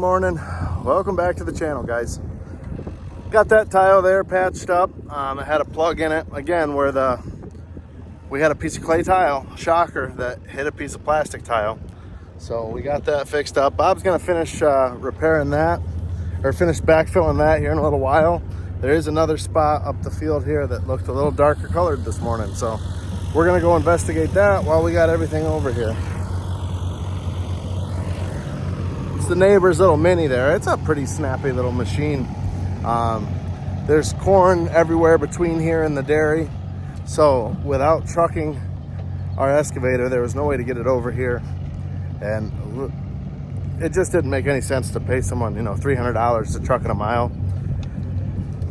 morning. Welcome back to the channel, guys. Got that tile there patched up. It had a plug in it again where we had a piece of clay tile, shocker, that hit a piece of plastic tile. So we got that fixed up. Bob's gonna finish repairing that, or finish backfilling that here in a little while. There is another spot up the field here that looked a little darker colored this morning, so we're gonna go investigate that while we got everything over here. It's the neighbor's little Mini there. It's a pretty snappy little machine. There's corn everywhere between here and the dairy, so without trucking our excavator, there was no way to get it over here, and it just didn't make any sense to pay someone, $300 to truck it a mile.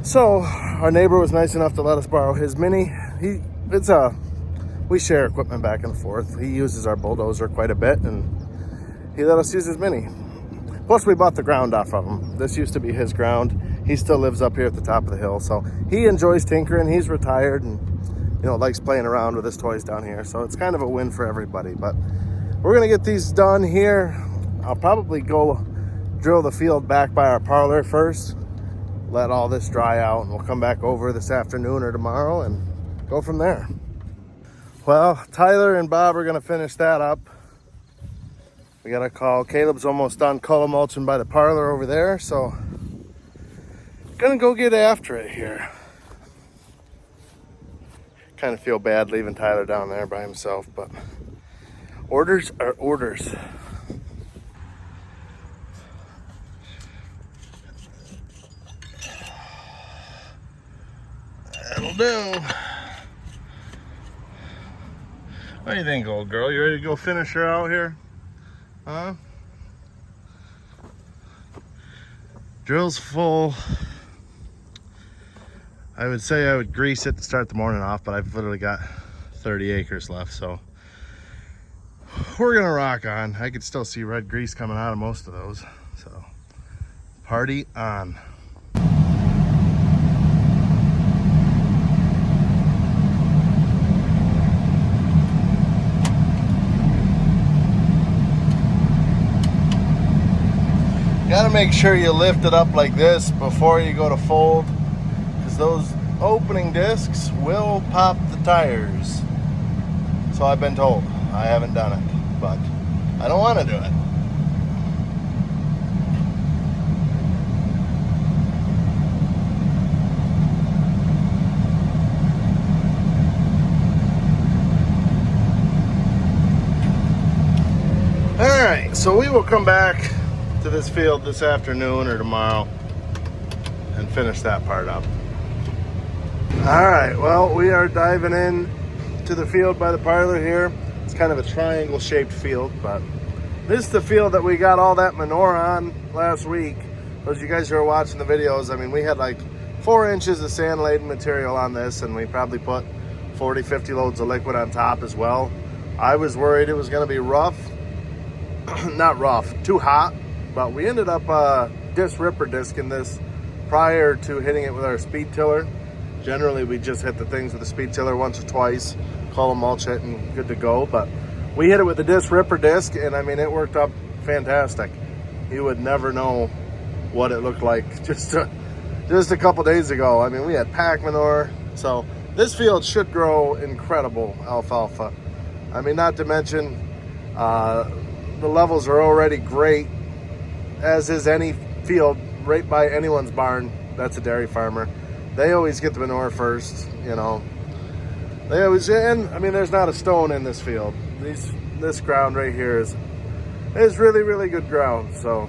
So our neighbor was nice enough to let us borrow his Mini. We share equipment back and forth. He uses our bulldozer quite a bit, and he let us use his Mini. Plus, we bought the ground off of him. This used to be his ground. He still lives up here at the top of the hill, so he enjoys tinkering. He's retired and likes playing around with his toys down here. So it's kind of a win for everybody. But we're gonna get these done here. I'll probably go drill the field back by our parlor first, let all this dry out, and we'll come back over this afternoon or tomorrow and go from there. Well, Tyler and Bob are gonna finish that up. We got a call. Caleb's almost done color mulching by the parlor over there, so gonna go get after it here. Kind of feel bad leaving Tyler down there by himself, but orders are orders. That'll do. What do you think, old girl? You ready to go finish her out here? Huh? Drill's full. I would say I would grease it to start the morning off, but I've literally got 30 acres left, so we're gonna rock on. I could still see red grease coming out of most of those, so party on. Got to make sure you lift it up like this before you go to fold, because those opening discs will pop the tires. So I've been told. I haven't done it, but I don't want to do it. All right, so we will come back to this field this afternoon or tomorrow and finish that part up. All right, well, we are diving in to the field by the parlor here. It's kind of a triangle shaped field, but this is the field that we got all that manure on last week. Those of you guys who are watching the videos, I mean, we had like 4 inches of sand laden material on this, and we probably put 40, 50 loads of liquid on top as well. I was worried it was gonna be rough. Not rough, too hot. But we ended up ripper discing this prior to hitting it with our speed tiller. Generally, we just hit the things with the speed tiller once or twice, column mulch it, and good to go. But we hit it with the ripper disc, and I mean, it worked up fantastic. You would never know what it looked like just a couple days ago. I mean, we had pack manure. So this field should grow incredible alfalfa. I mean, not to mention, the levels are already great, as is any field right by anyone's barn that's a dairy farmer. They always get the manure first, They always, and I mean, there's not a stone in this field. This ground right here is really, really good ground. So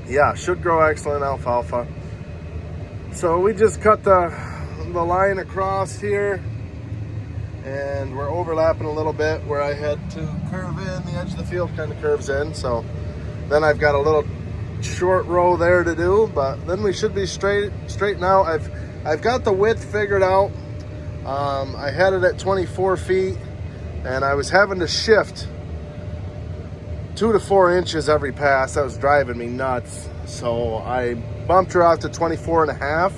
yeah, should grow excellent alfalfa. So we just cut the line across here, and we're overlapping a little bit where I had to curve in. The edge of the field kind of curves in, so then I've got a little short row there to do, but then we should be straight now. I've got the width figured out. I had it at 24 feet, and I was having to shift 2 to 4 inches every pass. That was driving me nuts. So I bumped her out to 24 and a half,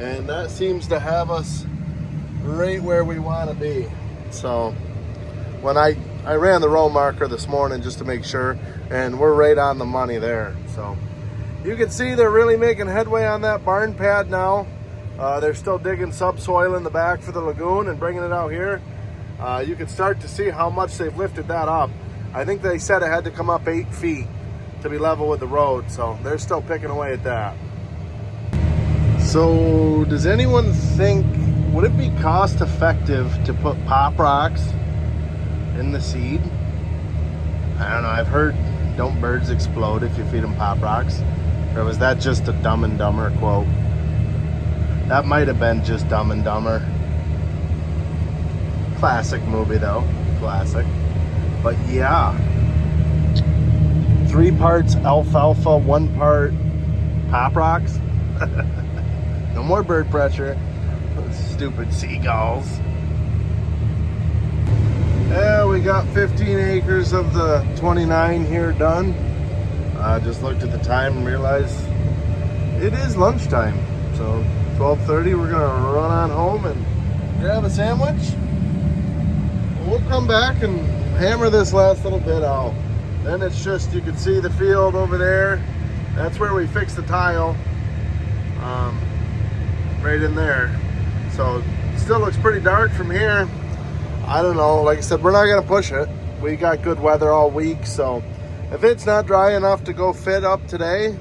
and that seems to have us right where we want to be. So when I I ran the row marker this morning just to make sure, and we're right on the money there. So you can see they're really making headway on that barn pad now. They're still digging subsoil in the back for the lagoon and bringing it out here. You can start to see how much they've lifted that up. I think they said it had to come up 8 feet to be level with the road, so they're still picking away at that. So does anyone think, would it be cost effective to put pop rocks in the seed? I don't know, I've heard, don't birds explode if you feed them pop rocks? Or was that just a Dumb and Dumber quote? That might have been just Dumb and Dumber. Classic movie though, classic. But yeah, 3 parts alfalfa, 1 part pop rocks. No more bird pressure. Those stupid seagulls. Yeah, we got 15 acres of the 29 here done. I just looked at the time and realized it is lunchtime. So 12:30, we're gonna run on home and grab a sandwich. We'll come back and hammer this last little bit out. Then it's just, you can see the field over there. That's where we fixed the tile, right in there. So it still looks pretty dark from here. I don't know, like I said, we're not gonna push it. We got good weather all week, so if it's not dry enough to go fit up today,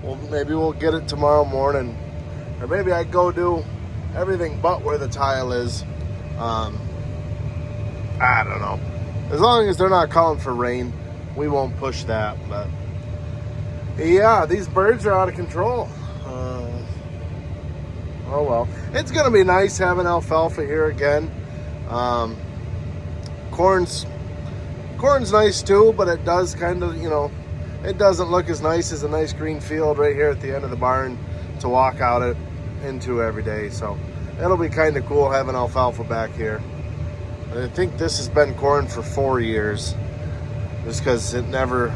well, maybe we'll get it tomorrow morning. Or maybe I go do everything but where the tile is. I don't know. As long as they're not calling for rain, we won't push that. But yeah, these birds are out of control. Oh well. It's gonna be nice having alfalfa here again. Corn's nice too, but it does kind of, you know, it doesn't look as nice as a nice green field right here at the end of the barn to walk out into every day. So it'll be kind of cool having alfalfa back here. I think this has been corn for 4 years, just because it never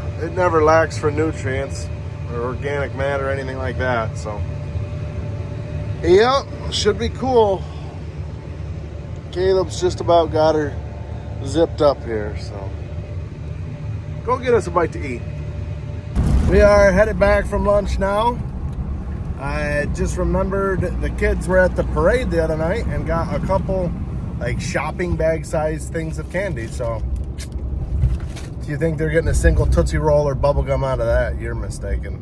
lacks for nutrients or organic matter or anything like that. So yeah, should be cool. Caleb's just about got her zipped up here, so go get us a bite to eat. We are headed back from lunch now. I just remembered the kids were at the parade the other night and got a couple like shopping bag sized things of candy. So if you think they're getting a single Tootsie Roll or bubble gum out of that, you're mistaken.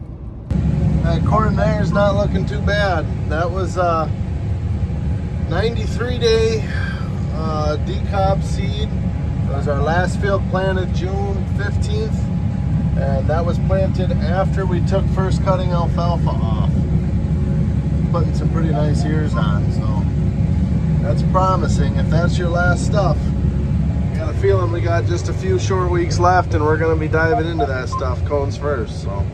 That corn there is not looking too bad. That was 93 day decob seed. It was our last field planted June 15th, and that was planted after we took first cutting alfalfa off. Putting some pretty nice ears on, so that's promising. If that's your last stuff, I got a feeling we got just a few short weeks left and we're going to be diving into that stuff cones first. So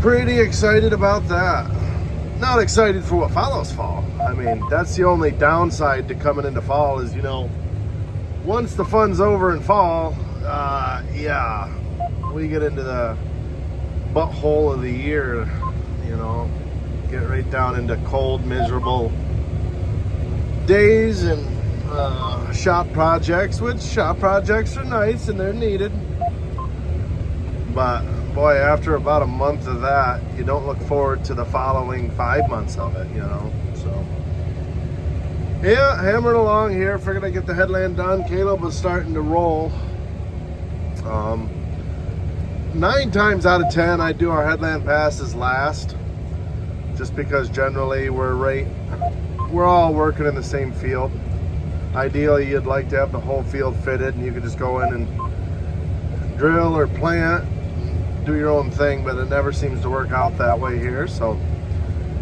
pretty excited about that. Not excited for what follows fall. I mean, that's the only downside to coming into fall is, you know, once the fun's over in fall, yeah, we get into the butthole of the year, you know, get right down into cold, miserable days and shop projects, which shop projects are nice and they're needed. But boy, after about a month of that, you don't look forward to the following 5 months of it, you know. So yeah, hammering along here. Figured I'd get the headland done. Caleb was starting to roll. 9 times out of 10, I do our headland passes last, just because generally we're all working in the same field. Ideally, you'd like to have the whole field fitted and you could just go in and drill or plant, do your own thing, but it never seems to work out that way here. So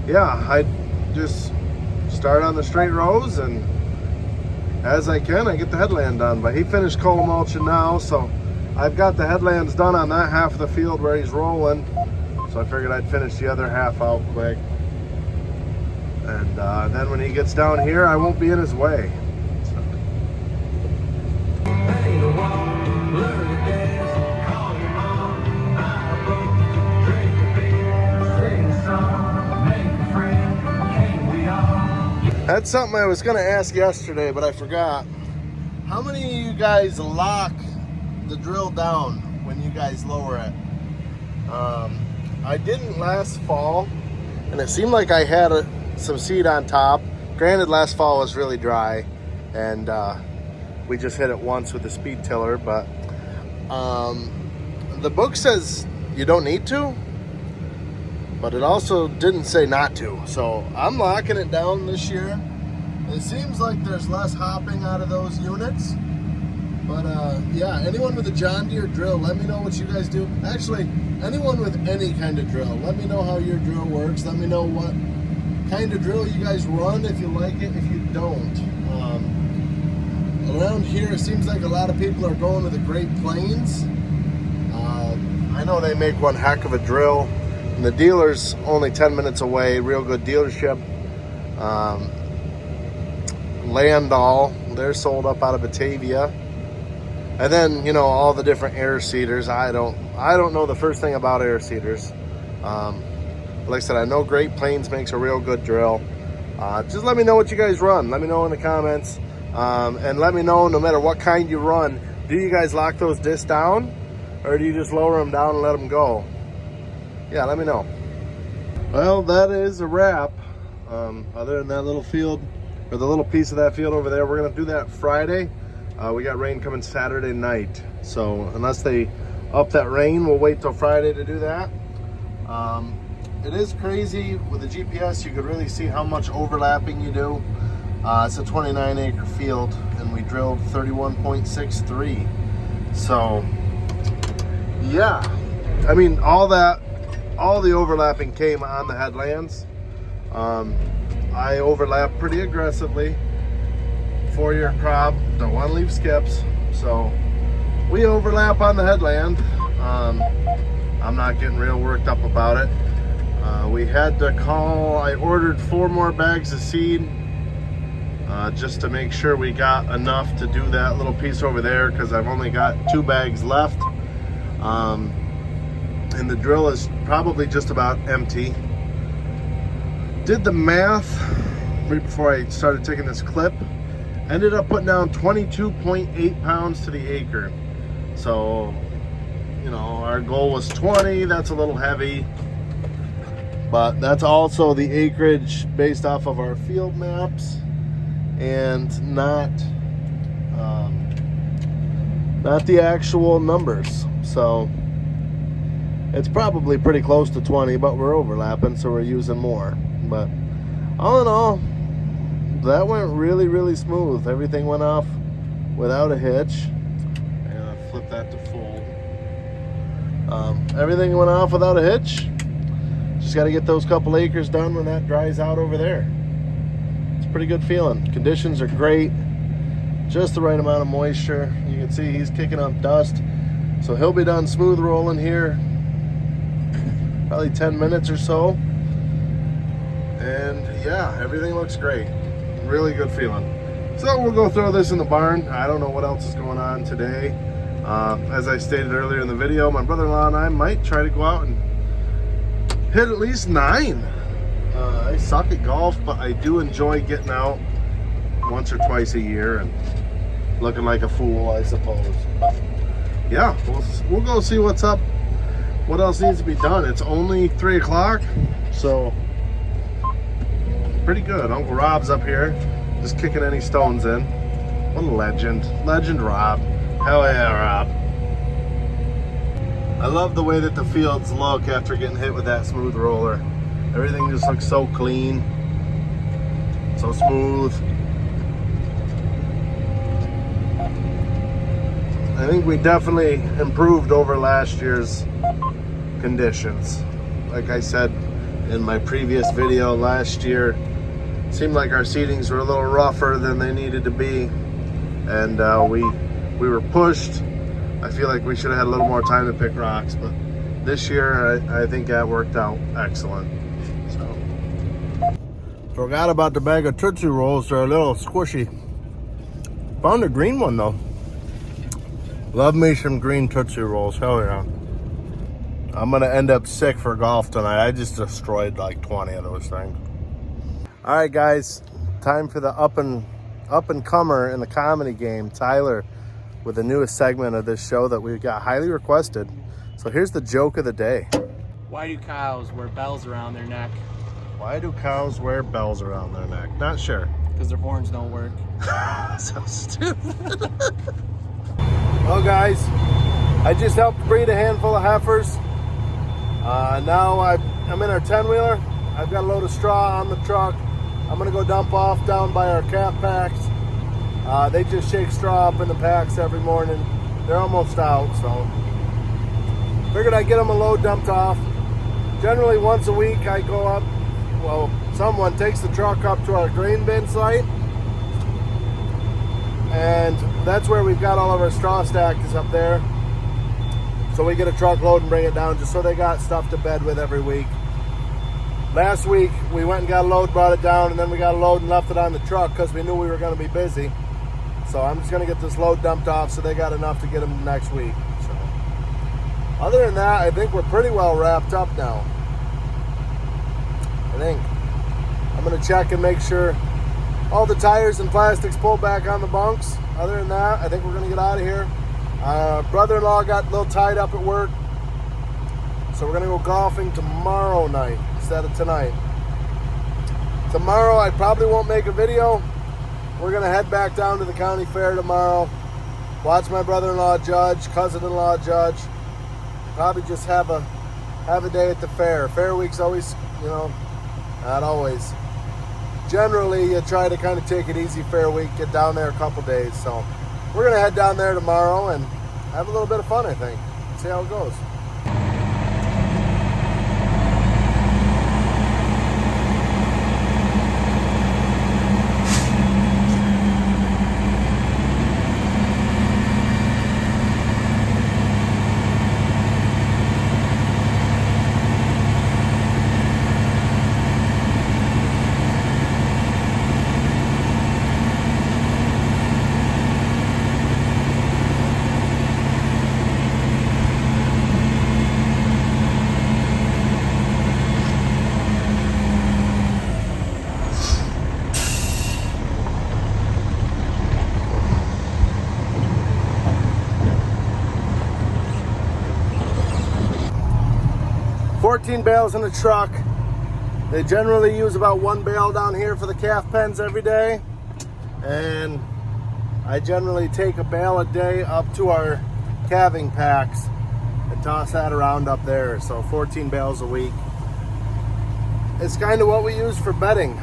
yeah, I just start on the straight rows, and as I can, I get the headland done. But he finished coal mulching now, so I've got the headlands done on that half of the field where he's rolling. So I figured I'd finish the other half out quick. And then when he gets down here, I won't be in his way. That's something I was going to ask yesterday, but I forgot. How many of you guys lock the drill down when you guys lower it? I didn't last fall, and it seemed like I had some seed on top. Granted, last fall was really dry, and we just hit it once with the speed tiller, but the book says you don't need to, but it also didn't say not to. So I'm locking it down this year. It seems like there's less hopping out of those units. But yeah, anyone with a John Deere drill, let me know what you guys do. Actually, anyone with any kind of drill, let me know how your drill works. Let me know what kind of drill you guys run, if you like it, if you don't. Around here, it seems like a lot of people are going to the Great Plains. I know they make one heck of a drill. And the dealer's only 10 minutes away, real good dealership. Landall, they're sold up out of Batavia. And then, you know, all the different air seeders. I don't know the first thing about air seeders. Like I said, I know Great Plains makes a real good drill. Just let me know what you guys run. Let me know in the comments. And let me know, no matter what kind you run, do you guys lock those discs down? Or do you just lower them down and let them go? Yeah, let me know. Well, that is a wrap. Other than that little field, or the little piece of that field over there, we're going to do that Friday. We got rain coming Saturday night, so unless they up that rain, we'll wait till Friday to do that. It is crazy with the GPS. You could really see how much overlapping you do. It's a 29-acre field, and we drilled 31.63. So yeah, I mean, all the overlapping came on the headlands. I overlap pretty aggressively. 4-year crop, don't want to leave skips, so we overlap on the headland. I'm not getting real worked up about it. We had to call, I ordered 4 more bags of seed just to make sure we got enough to do that little piece over there, because I've only got 2 bags left. And the drill is probably just about empty. Did the math right before I started taking this clip. Ended up putting down 22.8 pounds to the acre. So, you know, our goal was 20. That's a little heavy. But that's also the acreage based off of our field maps, and not the actual numbers. So it's probably pretty close to 20, but we're overlapping, so we're using more. But all in all, that went really, really smooth. Everything went off without a hitch. And I'll flip that to full. Everything went off without a hitch. Just got to get those couple acres done when that dries out over there. It's a pretty good feeling. Conditions are great. Just the right amount of moisture. You can see he's kicking up dust. So he'll be done smooth rolling here probably 10 minutes or so. And yeah, everything looks great. Really good feeling. So we'll go throw this in the barn. I don't know what else is going on today. As I stated earlier in the video, my brother-in-law and I might try to go out and hit at least 9. I suck at golf, but I do enjoy getting out once or twice a year and looking like a fool, I suppose. But yeah, we'll go see what's up, what else needs to be done. It's only 3 o'clock, so pretty good. Uncle Rob's up here, just kicking any stones in. What a legend. Legend Rob. Hell yeah, Rob. I love the way that the fields look after getting hit with that smooth roller. Everything just looks so clean, so smooth. I think we definitely improved over last year's conditions. Like I said in my previous video, last year it seemed like our seedings were a little rougher than they needed to be, and we were pushed. I feel like we should have had a little more time to pick rocks, but this year I think that worked out excellent. So forgot about the bag of Tootsie Rolls. They're a little squishy. Found a green one though. Love me some green Tootsie Rolls. Hell yeah. I'm gonna end up sick for golf tonight. I just destroyed like 20 of those things. All right, guys, time for the up and up-and-comer in the comedy game, Tyler, with the newest segment of this show that we got highly requested. So here's the joke of the day. Why do cows wear bells around their neck? Why do cows wear bells around their neck? Not sure. Because their horns don't work. So stupid. Well, guys, I just helped breed a handful of heifers. Now I'm in our 10-wheeler. I've got a load of straw on the truck. I'm gonna go dump off down by our calf packs. They just shake straw up in the packs every morning. They're almost out, so figured I'd get them a load dumped off. Generally once a week I go up, well, someone takes the truck up to our grain bin site, and that's where we've got all of our straw stacked is up there. So we get a truckload and bring it down just so they got stuff to bed with every week. Last week we went and got a load, brought it down, and then we got a load and left it on the truck because we knew we were going to be busy. So I'm just going to get this load dumped off so they got enough to get them next week. So other than that, I think we're pretty well wrapped up now. I think I'm going to check and make sure all the tires and plastics pulled back on the bunks. Other than that, I think we're going to get out of here. Brother-in-law got a little tied up at work, so we're going to go golfing tomorrow night instead of tonight. Tomorrow I probably won't make a video. We're going to head back down to the county fair tomorrow, watch my brother-in-law judge, cousin-in-law judge, probably just have a day at the fair. Fair week's always, you know, not always. Generally, you try to kind of take it easy fair week, get down there a couple days. So we're going to head down there tomorrow and have a little bit of fun, I think. See how it goes. Bales in the truck. They generally use about 1 bale down here for the calf pens every day, and I generally take a bale a day up to our calving packs and toss that around up there. So 14 bales a week. It's kind of what we use for bedding,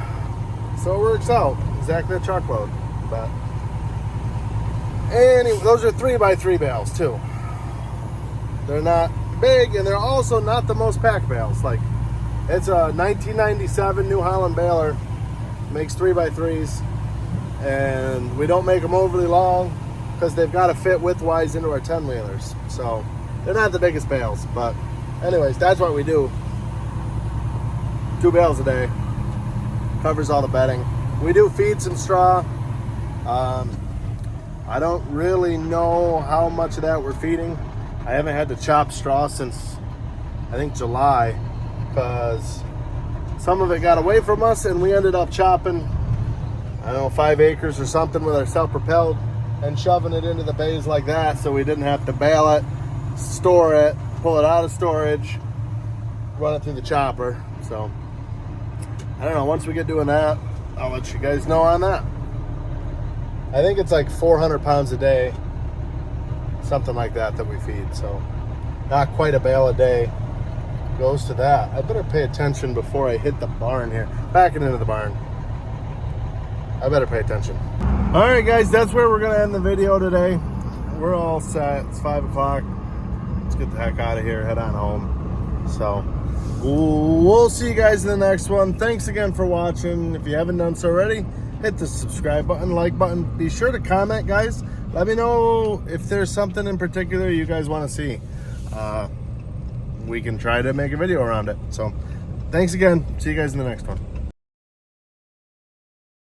so it works out exactly a truckload. But anyway, those are 3x3 bales too. They're not big, and they're also not the most packed bales. Like, it's a 1997 New Holland baler, makes 3x3s, and we don't make them overly long because they've got to fit widthwise into our 10-wheelers. So they're not the biggest bales, but anyways, that's what we do. 2 bales a day, covers all the bedding. We do feed some straw. I don't really know how much of that we're feeding. I haven't had to chop straw since, I think, July, because some of it got away from us and we ended up chopping, I don't know, 5 acres or something with our self-propelled and shoving it into the bays like that, so we didn't have to bale it, store it, pull it out of storage, run it through the chopper. So I don't know, once we get doing that, I'll let you guys know on that. I think it's like 400 pounds a day, something like that we feed. So not quite a bale a day goes to that. I better pay attention before I hit the barn here. Backing into the barn. I better pay attention. All right, guys, that's where we're gonna end the video today. We're all set. It's 5 o'clock. Let's get the heck out of here, head on home. So we'll see you guys in the next one. Thanks again for watching. If you haven't done so already, hit the subscribe button, like button. Be sure to comment, guys. Let me know if there's something in particular you guys want to see. We can try to make a video around it. So thanks again. See you guys in the next one.